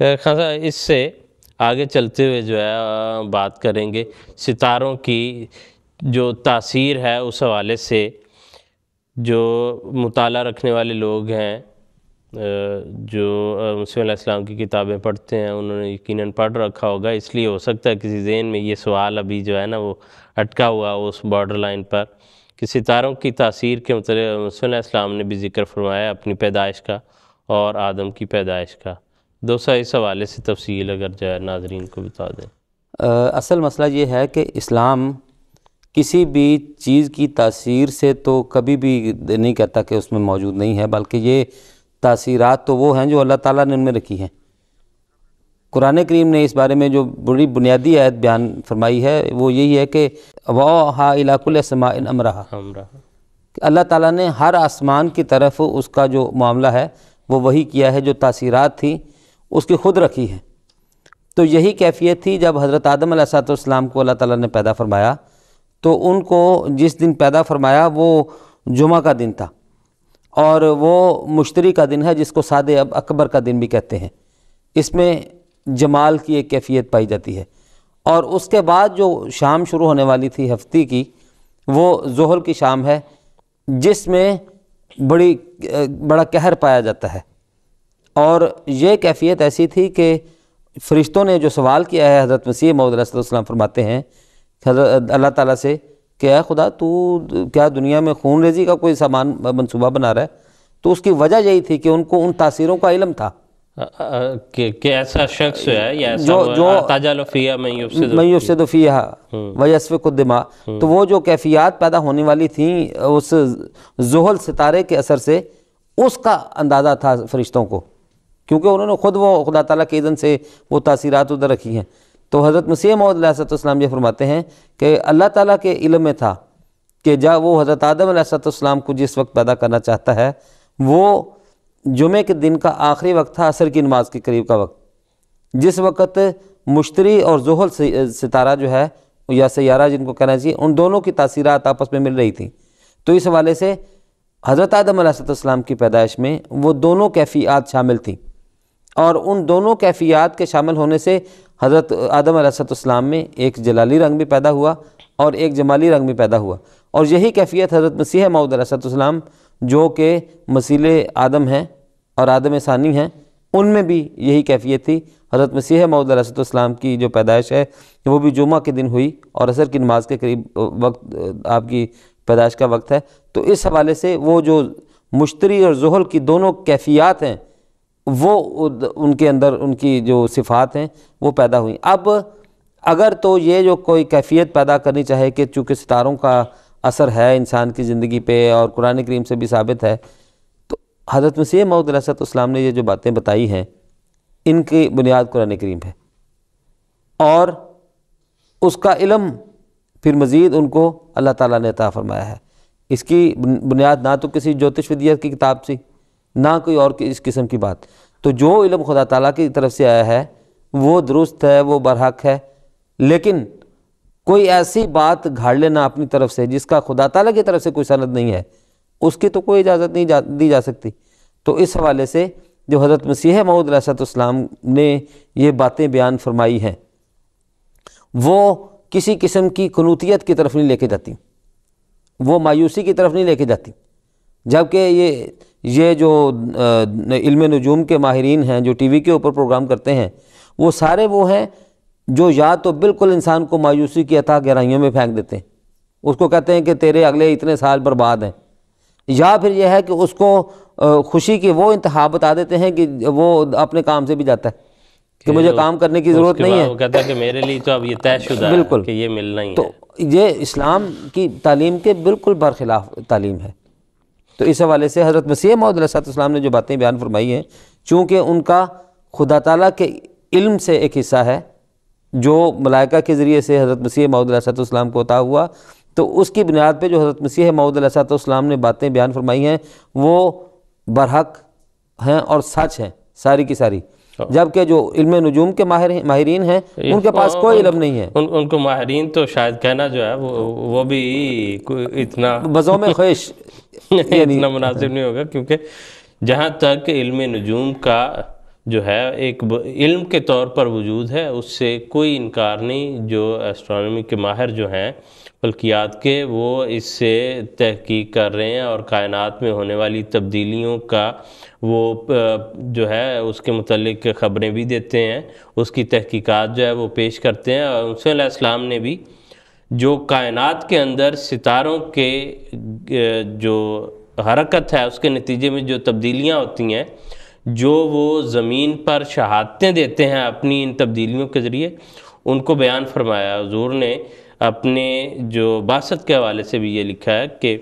خان صاحب اس سے آگے چلتے ہوئے جو ہے بات کریں گے ستاروں کی جو تاثیر ہے اس حوالے سے. جو مطالعہ رکھنے والے لوگ ہیں جو مسیح علیہ السلام کی کتابیں پڑھتے ہیں انہوں نے یقیناً پڑھ رکھا ہوگا، اس لیے ہو سکتا ہے کسی ذہن میں یہ سوال ابھی جو ہے نا وہ اٹکا ہوا اس بارڈر لائن پر کہ ستاروں کی تاثیر کے متعلق مسیح علیہ السلام نے بھی ذکر فرمایا اپنی پیدائش کا اور آدم کی پیدائش کا. دوسرا اس حوالے سے تفصیل اگر جو ہے ناظرین کو بتا دیں. اصل مسئلہ یہ ہے کہ اسلام کسی بھی چیز کی تاثیر سے تو کبھی بھی نہیں کہتا کہ اس میں موجود نہیں ہے، بلکہ یہ تاثیرات تو وہ ہیں جو اللہ تعالیٰ نے ان میں رکھی ہیں. قرآن کریم نے اس بارے میں جو بڑی بنیادی آیت بیان فرمائی ہے وہ یہی ہے کہ وَأَوْحَىٰ إِلَىٰ كُلِّ سَمَاءٍ أَمْرَهَا، اللہ تعالیٰ نے ہر آسمان کی طرف اس کا جو معاملہ ہے وہ وہی کیا ہے، جو تاثیرات تھیں اس کی خود رکھی ہے. تو یہی کیفیت تھی جب حضرت آدم علیہ السلام کو اللہ تعالیٰ نے پیدا فرمایا، تو ان کو جس دن پیدا فرمایا وہ جمعہ کا دن تھا، اور وہ مشتری کا دن ہے جس کو صاد اکبر کا دن بھی کہتے ہیں. اس میں جمال کی ایک کیفیت پائی جاتی ہے. اور اس کے بعد جو شام شروع ہونے والی تھی ہفتے کی، وہ ظہر کی شام ہے جس میں بڑا قہر پایا جاتا ہے. اور یہ کیفیت ایسی تھی کہ فرشتوں نے جو سوال کیا ہے، حضرت مسیح موعود علیہ السلام فرماتے ہیں اللہ تعالیٰ سے کہ اے خدا تو کیا دنیا میں خون ریزی کا کوئی سامان منصوبہ بنا رہا ہے؟ تو اس کی وجہ یہی تھی کہ ان کو ان تاثیروں کا علم تھا کہ ایسا شخص ہے یا ایسا تجعل فیہا من یفسد فیہا ویسفک الدماء، تو وہ جو کیفیات پیدا ہونے والی تھیں اس زحل ستارے کے اثر سے، اس کا اندازہ تھا فرشتوں کو، کیونکہ انہوں نے خود وہ خدا تعالیٰ کے اذن سے وہ تاثیرات ادھر رکھی ہیں. تو حضرت مسیح موعود علیہ السلام یہ فرماتے ہیں کہ اللہ تعالیٰ کے علم میں تھا کہ جب وہ حضرت آدم علیہ السلام کو جس وقت پیدا کرنا چاہتا ہے وہ جمعے کے دن کا آخری وقت تھا، عصر کی نماز کے قریب کا وقت، جس وقت مشتری اور زحل ستارہ جو ہے یا سیارہ جن کو کہنا چاہیے، ان دونوں کی تاثیرات آپس میں مل رہی تھیں. تو اس حوالے سے حضرت آدم علیہ السلام کی پیدائش میں وہ دونوں کیفیات شامل تھیں، اور ان دونوں کیفیات کے شامل ہونے سے حضرت آدم علیہ السلام میں ایک جلالی رنگ بھی پیدا ہوا اور ایک جمالی رنگ بھی پیدا ہوا. اور یہی کیفیت حضرت مسیح موعود علیہ السلام جو کہ مثیل آدم ہیں اور آدم ثانی ہیں، ان میں بھی یہی کیفیت تھی. حضرت مسیح موعود علیہ السلام کی جو پیدائش ہے وہ بھی جمعہ کے دن ہوئی اور عصر کی نماز کے قریب وقت آپ کی پیدائش کا وقت ہے. تو اس حوالے سے وہ جو مشتری اور زحل کی دونوں کیفیات ہیں وہ ان کے اندر ان کی جو صفات ہیں وہ پیدا ہوئیں. اب اگر تو یہ جو کوئی کیفیت پیدا کرنی چاہے کہ چونکہ ستاروں کا اثر ہے انسان کی زندگی پہ اور قرآن کریم سے بھی ثابت ہے، تو حضرت مسیح موعود علیہ السلام نے یہ جو باتیں بتائی ہیں ان کی بنیاد قرآن کریم ہے، اور اس کا علم پھر مزید ان کو اللہ تعالیٰ نے عطا فرمایا ہے. اس کی بنیاد نہ تو کسی جوتش ودیا کی کتاب سے، نہ کوئی اور اس قسم کی بات. تو جو علم خدا تعالیٰ کی طرف سے آیا ہے وہ درست ہے، وہ برحق ہے، لیکن کوئی ایسی بات گھاڑ لینا اپنی طرف سے جس کا خدا تعالیٰ کی طرف سے کوئی سند نہیں ہے، اس کی تو کوئی اجازت نہیں دی جا سکتی. تو اس حوالے سے جو حضرت مسیح موعود علیہ السلام نے یہ باتیں بیان فرمائی ہیں وہ کسی قسم کی قنوطیت کی طرف نہیں لے کے جاتی، وہ مایوسی کی طرف نہیں لے کے جاتی. جبکہ یہ جو علم نجوم کے ماہرین ہیں جو ٹی وی کے اوپر پروگرام کرتے ہیں، وہ سارے وہ ہیں جو یا تو بالکل انسان کو مایوسی کی اتھاہ گہرائیوں میں پھینک دیتے ہیں، اس کو کہتے ہیں کہ تیرے اگلے اتنے سال برباد ہیں، یا پھر یہ ہے کہ اس کو خوشی کی وہ انتہا بتا دیتے ہیں کہ وہ اپنے کام سے بھی جاتا ہے کہ مجھے کام کرنے کی ضرورت نہیں ہے، وہ کہتا ہے کہ میرے لیے تو اب یہ طے شدہ ہے بالکل کہ یہ ملنا ہی ہے. تو یہ اسلام کی تعلیم کے بالکل برخلاف تعلیم ہے. تو اس حوالے سے حضرت مسیح موعود علیہ السلام نے جو باتیں بیان فرمائی ہیں، چونکہ ان کا خدا تعالیٰ کے علم سے ایک حصہ ہے جو ملائکہ کے ذریعے سے حضرت مسیح موعود علیہ السلام کو عطا ہوا، تو اس کی بنیاد پہ جو حضرت مسیح موعود علیہ السلام نے باتیں بیان فرمائی ہیں وہ برحق ہیں اور سچ ہیں ساری کی ساری. جبکہ جو علم نجوم کے ماہرین ہیں ان کے پاس کوئی علم نہیں ہے. ان کو ماہرین تو شاید کہنا جو ہے وہ بھی اتنا بزوم خوش اتنا مناسب نہیں ہوگا، کیونکہ جہاں تک علم نجوم کا جو ہے ایک علم کے طور پر وجود ہے، اس سے کوئی انکار نہیں۔ جو ایسٹرونومی کے ماہر جو ہیں فلکیات کے، وہ اس سے تحقیق کر رہے ہیں اور کائنات میں ہونے والی تبدیلیوں کا وہ جو ہے اس کے متعلق خبریں بھی دیتے ہیں، اس کی تحقیقات جو ہے وہ پیش کرتے ہیں۔ اور موسیٰ علیہ السلام نے بھی جو کائنات کے اندر ستاروں کے جو حرکت ہے، اس کے نتیجے میں جو تبدیلیاں ہوتی ہیں، جو وہ زمین پر شہادتیں دیتے ہیں اپنی ان تبدیلیوں کے ذریعے، ان کو بیان فرمایا۔ حضور نے اپنے جو بعثت کے حوالے سے بھی یہ لکھا ہے کہ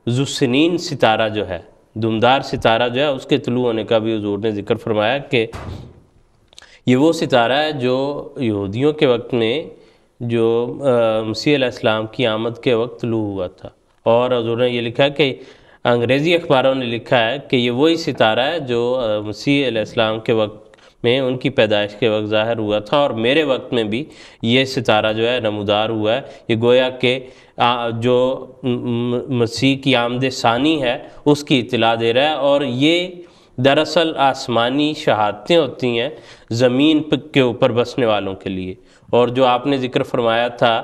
ذوالسنین ستارہ جو ہے، دمدار ستارہ جو ہے، اس کے طلوع ہونے کا بھی حضور نے ذکر فرمایا کہ یہ وہ ستارہ ہے جو یہودیوں کے وقت میں جو مسیح علیہ السلام کی آمد کے وقت طلوع ہوا تھا۔ اور حضور نے یہ لکھا ہے کہ انگریزی اخباروں نے لکھا ہے کہ یہ وہی ستارہ ہے جو مسیح علیہ السلام کے وقت میں ان کی پیدائش کے وقت ظاہر ہوا تھا، اور میرے وقت میں بھی یہ ستارہ جو ہے نمودار ہوا ہے۔ یہ گویا کہ جو مسیح کی آمد ثانی ہے اس کی اطلاع دے رہا ہے، اور یہ دراصل آسمانی شہادتیں ہوتی ہیں زمین کے اوپر بسنے والوں کے لیے۔ اور جو آپ نے ذکر فرمایا تھا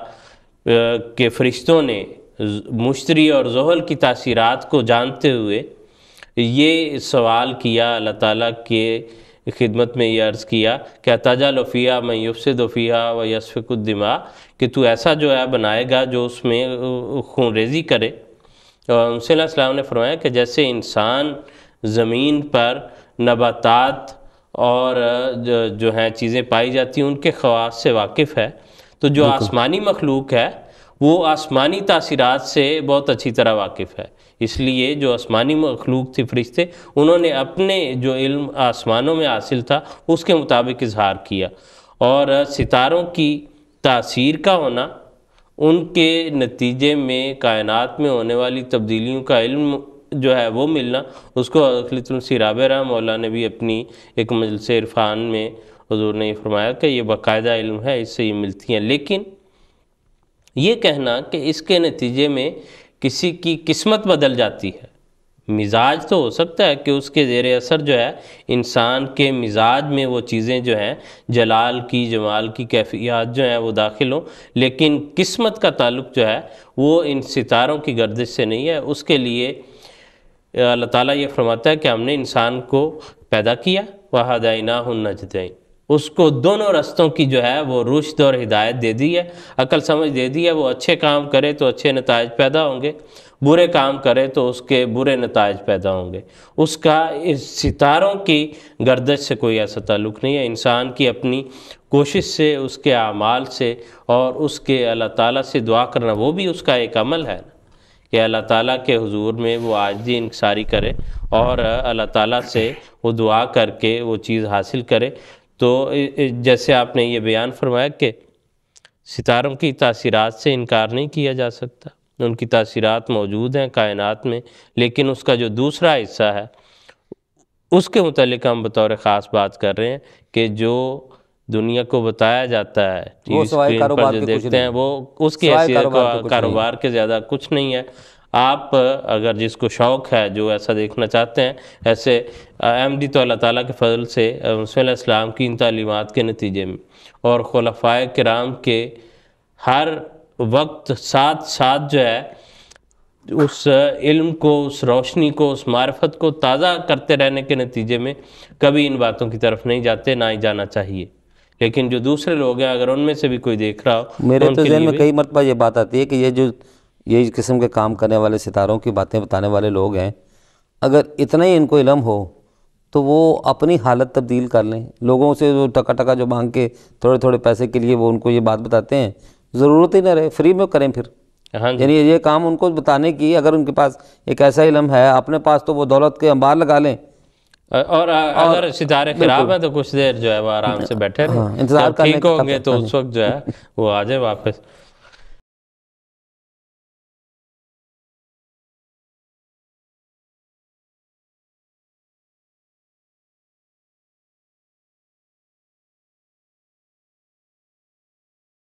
کہ فرشتوں نے مشتری اور زحل کی تاثیرات کو جانتے ہوئے یہ سوال کیا اللہ تعالیٰ کے خدمت میں، یہ عرض کیا کہ تجعل فیہا من یفسد فیہا ویسفک الدماء، کہ تو ایسا جو ہے بنائے گا جو اس میں خون ریزی کرے۔ اور موسیٰ علیہ السلام نے فرمایا کہ جیسے انسان زمین پر نباتات اور جو ہیں چیزیں پائی جاتی ہیں ان کے خواص سے واقف ہے، تو جو آسمانی مخلوق ہے وہ آسمانی تاثیرات سے بہت اچھی طرح واقف ہے۔ اس لیے جو آسمانی مخلوق تھی فرشتے، انہوں نے اپنے جو علم آسمانوں میں حاصل تھا اس کے مطابق اظہار کیا، اور ستاروں کی تاثیر کا ہونا، ان کے نتیجے میں کائنات میں ہونے والی تبدیلیوں کا علم جو ہے وہ ملنا، اس کو خلیۃ المسیح رابع رحمہ اللہ نے بھی اپنی ایک مجلس عرفان میں حضور نے یہ فرمایا کہ یہ باقاعدہ علم ہے، اس سے یہ ملتی ہیں۔ لیکن یہ کہنا کہ اس کے نتیجے میں کسی کی قسمت بدل جاتی ہے، مزاج تو ہو سکتا ہے کہ اس کے زیر اثر جو ہے انسان کے مزاج میں وہ چیزیں جو ہیں جلال کی، جمال کی کیفیات جو ہیں وہ داخل ہوں، لیکن قسمت کا تعلق جو ہے وہ ان ستاروں کی گردش سے نہیں ہے۔ اس کے لیے اللہ تعالیٰ یہ فرماتا ہے کہ ہم نے انسان کو پیدا کیا، وَهَدَيْنَاهُ النَّجْدَيْنِ، اس کو دونوں رستوں کی جو ہے وہ رشد اور ہدایت دے دی ہے، عقل سمجھ دے دی ہے۔ وہ اچھے کام کرے تو اچھے نتائج پیدا ہوں گے، برے کام کرے تو اس کے برے نتائج پیدا ہوں گے۔ اس کا اس ستاروں کی گردش سے کوئی ایسا تعلق نہیں ہے۔ انسان کی اپنی کوشش سے، اس کے اعمال سے، اور اس کے اللہ تعالیٰ سے دعا کرنا، وہ بھی اس کا ایک عمل ہے کہ اللہ تعالیٰ کے حضور میں وہ عاجزی انکساری کرے اور اللہ تعالیٰ سے وہ دعا کر کے وہ چیز حاصل کرے۔ تو جیسے آپ نے یہ بیان فرمایا کہ ستاروں کی تاثیرات سے انکار نہیں کیا جا سکتا، ان کی تاثیرات موجود ہیں کائنات میں، لیکن اس کا جو دوسرا حصہ ہے اس کے متعلق ہم بطور خاص بات کر رہے ہیں کہ جو دنیا کو بتایا جاتا ہے ٹی وی اسکرین پر جو دیکھتے ہیں، وہ اس کی حیثیت کاروبار کے زیادہ کچھ نہیں ہے۔ آپ اگر جس کو شوق ہے، جو ایسا دیکھنا چاہتے ہیں، ایسے احمدی تو اللہ تعالیٰ کے فضل سے موسیٰ علیہ السلام کی ان تعلیمات کے نتیجے میں اور خلفائے کرام کے ہر وقت ساتھ ساتھ جو ہے اس علم کو، اس روشنی کو، اس معرفت کو تازہ کرتے رہنے کے نتیجے میں کبھی ان باتوں کی طرف نہیں جاتے، نہ ہی جانا چاہیے۔ لیکن جو دوسرے لوگ ہیں، اگر ان میں سے بھی کوئی دیکھ رہا ہو، میرے تو ذہن میں کئی مرتبہ یہ بات آتی ہے کہ یہ جو یہ قسم کے کام کرنے والے ستاروں کی باتیں بتانے والے لوگ ہیں، اگر اتنا ہی ان کو علم ہو تو وہ اپنی حالت تبدیل کر لیں۔ لوگوں سے وہ ٹکا ٹکا جو مانگ کے تھوڑے تھوڑے پیسے کے لیے وہ ان کو یہ بات بتاتے ہیں، ضرورت ہی نہ رہے، فری میں کریں پھر۔ یعنی یہ کام ان کو بتانے کی، اگر ان کے پاس ایک ایسا علم ہے اپنے پاس، تو وہ دولت کے انبار لگا لیں، اور اگر ستارے خراب ہیں تو کچھ دیر جو ہے وہ آرام سے بیٹھے رہیں، انتظار ٹھیک ہوں گے تو اس وقت جو ہے وہ آ جائے واپس۔